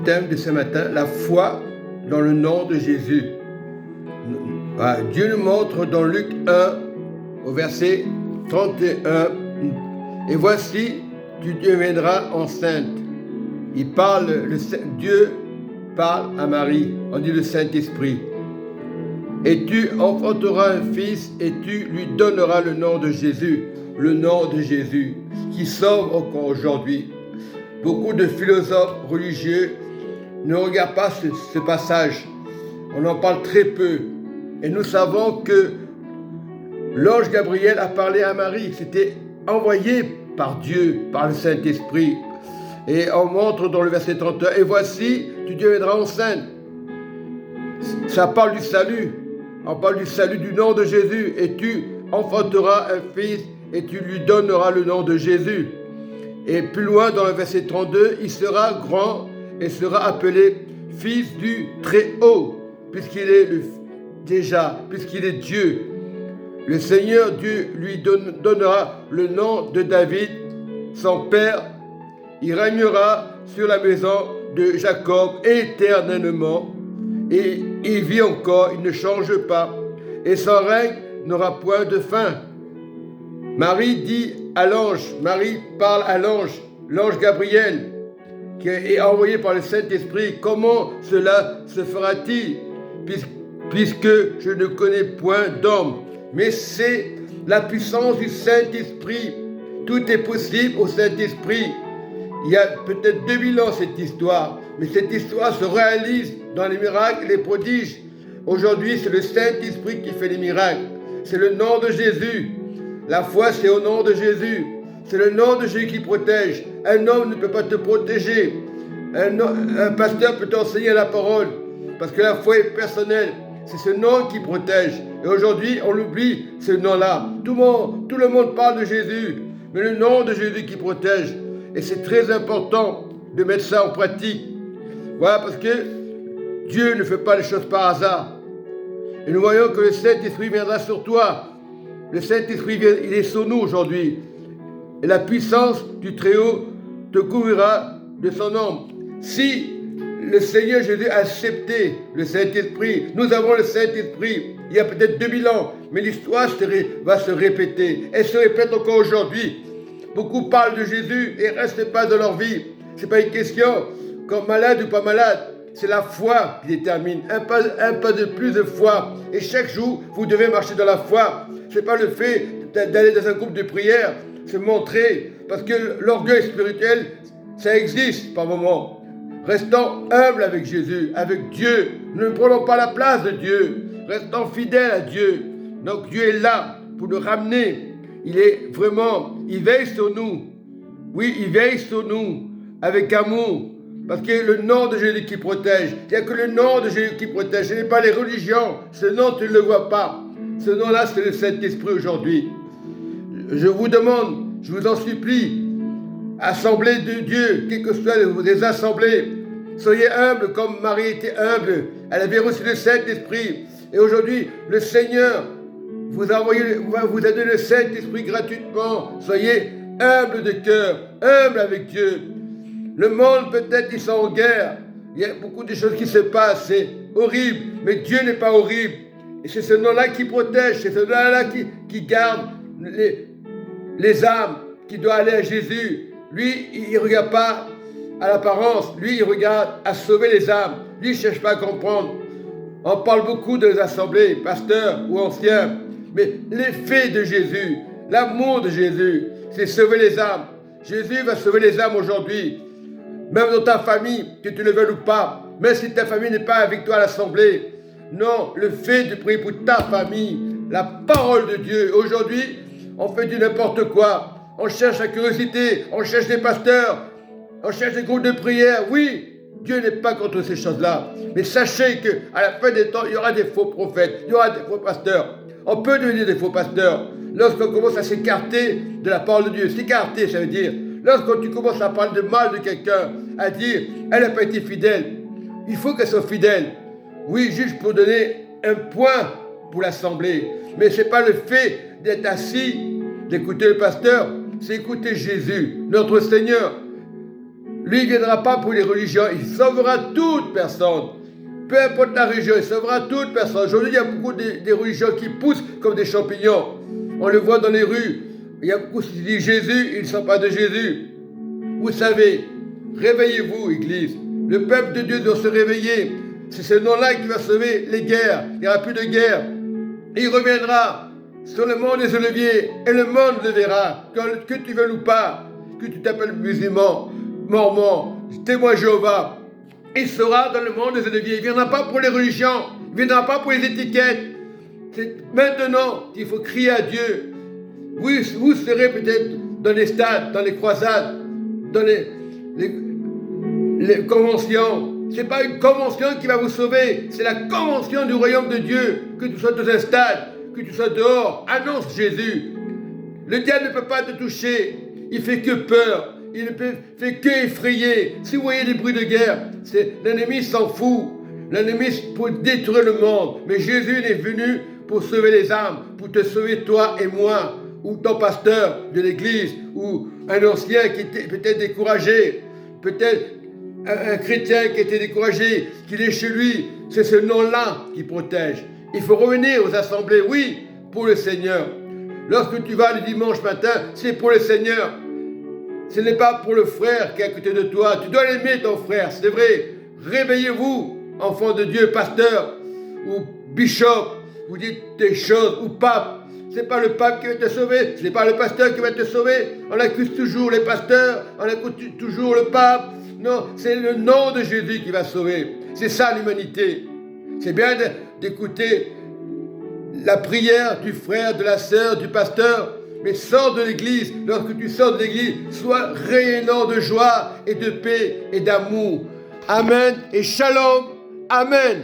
thème de ce matin, la foi dans le nom de Jésus. Dieu nous montre dans Luc 1, au verset 31, « Et voici, tu deviendras enceinte. » Dieu parle à Marie, on dit le Saint-Esprit. « Et tu enfanteras un fils et tu lui donneras le nom de Jésus. » Le nom de Jésus, qui sauve encore aujourd'hui. Beaucoup de philosophes religieux ne regardent pas ce passage. On en parle très peu. Et nous savons que l'ange Gabriel a parlé à Marie. C'était envoyé par Dieu, par le Saint-Esprit. Et on montre dans le verset 31, « Et voici, tu deviendras enceinte. » Ça parle du salut. On parle du salut du nom de Jésus. « Et tu enfanteras un fils et tu lui donneras le nom de Jésus. » Et plus loin dans le verset 32, « Il sera grand et sera appelé Fils du Très-Haut, puisqu'il est puisqu'il est Dieu. Le Seigneur Dieu lui donnera le nom de David, son père. Il régnera sur la maison de Jacob éternellement. Et il vit encore, il ne change pas. Et son règne n'aura point de fin. » Marie dit à l'ange, Marie parle à l'ange Gabriel, qui est envoyé par le Saint-Esprit. « Comment cela se fera-t-il, puisque je ne connais point d'homme ?» Mais c'est la puissance du Saint-Esprit. Tout est possible au Saint-Esprit. Il y a peut-être 2000 ans cette histoire, mais cette histoire se réalise dans les miracles et les prodiges. Aujourd'hui, c'est le Saint-Esprit qui fait les miracles. C'est le nom de Jésus. La foi, c'est au nom de Jésus. C'est le nom de Jésus qui protège. Un homme ne peut pas te protéger. Un pasteur peut t'enseigner la parole, parce que la foi est personnelle. C'est ce nom qui protège. Et aujourd'hui, on l'oublie, ce nom-là. Tout le monde parle de Jésus, mais le nom de Jésus qui protège. Et c'est très important de mettre ça en pratique. Voilà, parce que Dieu ne fait pas les choses par hasard. Et nous voyons que le Saint-Esprit viendra sur toi. Le Saint-Esprit, il est sur nous aujourd'hui. Et la puissance du Très-Haut te couvrira de son nom. Si le Seigneur Jésus a accepté le Saint-Esprit, nous avons le Saint-Esprit, il y a peut-être 2000 ans, mais l'histoire va se répéter. Elle se répète encore aujourd'hui. Beaucoup parlent de Jésus et ne restent pas dans leur vie. Ce n'est pas une question comme malade ou pas malade. C'est la foi qui détermine. Un pas de plus de foi. Et chaque jour, vous devez marcher dans la foi. Ce n'est pas le fait d'aller dans un groupe de prière, se montrer, parce que l'orgueil spirituel, ça existe par moments. Restons humbles avec Jésus, avec Dieu. Ne prenons pas la place de Dieu. Restons fidèles à Dieu. Donc Dieu est là pour nous ramener. Il veille sur nous. Oui, il veille sur nous avec amour. Parce que le nom de Jésus qui protège. Il n'y a que le nom de Jésus qui protège. Ce n'est pas les religions. Ce nom, tu ne le vois pas. Ce nom-là, c'est le Saint-Esprit aujourd'hui. Je vous demande, je vous en supplie, assemblée de Dieu, quelles que soient les assemblées, soyez humbles comme Marie était humble. Elle avait reçu le Saint-Esprit. Et aujourd'hui, le Seigneur vous a donné le Saint-Esprit gratuitement. Soyez humbles de cœur, humbles avec Dieu. Le monde, peut-être, ils sont en guerre. Il y a beaucoup de choses qui se passent. C'est horrible. Mais Dieu n'est pas horrible. Et c'est ce nom-là qui protège. C'est ce nom-là qui garde les âmes, qui doit aller à Jésus. Lui, il ne regarde pas à l'apparence. Lui, il regarde à sauver les âmes. Lui, il ne cherche pas à comprendre. On parle beaucoup des assemblées, pasteurs ou anciens. Mais l'effet de Jésus, l'amour de Jésus, c'est sauver les âmes. Jésus va sauver les âmes aujourd'hui. Même dans ta famille, que tu le veuilles ou pas, même si ta famille n'est pas avec toi à l'assemblée. Non, le fait de prier pour ta famille, la parole de Dieu. Aujourd'hui, on fait du n'importe quoi. On cherche la curiosité, on cherche des pasteurs, on cherche des groupes de prière. Oui, Dieu n'est pas contre ces choses-là. Mais sachez qu'à la fin des temps, il y aura des faux prophètes, il y aura des faux pasteurs. On peut devenir des faux pasteurs lorsqu'on commence à s'écarter de la parole de Dieu. S'écarter, ça veut dire, lorsque tu commences à parler de mal de quelqu'un, à dire, elle n'a pas été fidèle. Il faut qu'elle soit fidèle. Oui, juste pour donner un point pour l'assemblée. Mais ce n'est pas le fait d'être assis, d'écouter le pasteur, c'est écouter Jésus, notre Seigneur. Lui, il ne viendra pas pour les religions, il sauvera toute personne. Peu importe la religion, il sauvera toute personne. Aujourd'hui, il y a beaucoup de religions qui poussent comme des champignons. On le voit dans les rues. Il y a beaucoup qui disent Jésus, ils ne sont pas de Jésus. Vous savez, réveillez-vous, Église. Le peuple de Dieu doit se réveiller. C'est ce nom-là qui va sauver les guerres. Il n'y aura plus de guerre. Et il reviendra sur le mont des Oliviers. Et le monde le verra. Que tu veuilles ou pas, que tu t'appelles musulman, mormon, témoin Jéhovah. Il sera dans le monde des Oliviers. Il ne viendra pas pour les religions. Il ne viendra pas pour les étiquettes. C'est maintenant qu'il faut crier à Dieu. Vous serez peut-être dans les stades, dans les croisades, dans les conventions. Ce n'est pas une convention qui va vous sauver. C'est la convention du royaume de Dieu. Que tu sois dans un stade, que tu sois dehors, annonce Jésus. Le diable ne peut pas te toucher. Il ne fait que peur. Il ne fait que effrayer. Si vous voyez des bruits de guerre, l'ennemi s'en fout. L'ennemi pour détruire le monde. Mais Jésus est venu pour sauver les âmes, pour te sauver toi et moi, ou ton pasteur de l'église, ou un ancien qui était peut-être découragé, peut-être un chrétien qui était découragé, qu'il est chez lui. C'est ce nom-là qui protège. Il faut revenir aux assemblées, oui, pour le Seigneur. Lorsque tu vas le dimanche matin, c'est pour le Seigneur. Ce n'est pas pour le frère qui est à côté de toi. Tu dois l'aimer, ton frère, c'est vrai. Réveillez-vous, enfants de Dieu, pasteur ou bishop. Vous dites des choses, ou pape. Ce n'est pas le pape qui va te sauver, ce n'est pas le pasteur qui va te sauver. On accuse toujours les pasteurs, on accuse toujours le pape. Non, c'est le nom de Jésus qui va sauver. C'est ça l'humanité. C'est bien d'écouter la prière du frère, de la sœur, du pasteur, mais sors de l'église. Lorsque tu sors de l'église, sois rayonnant de joie et de paix et d'amour. Amen et shalom. Amen.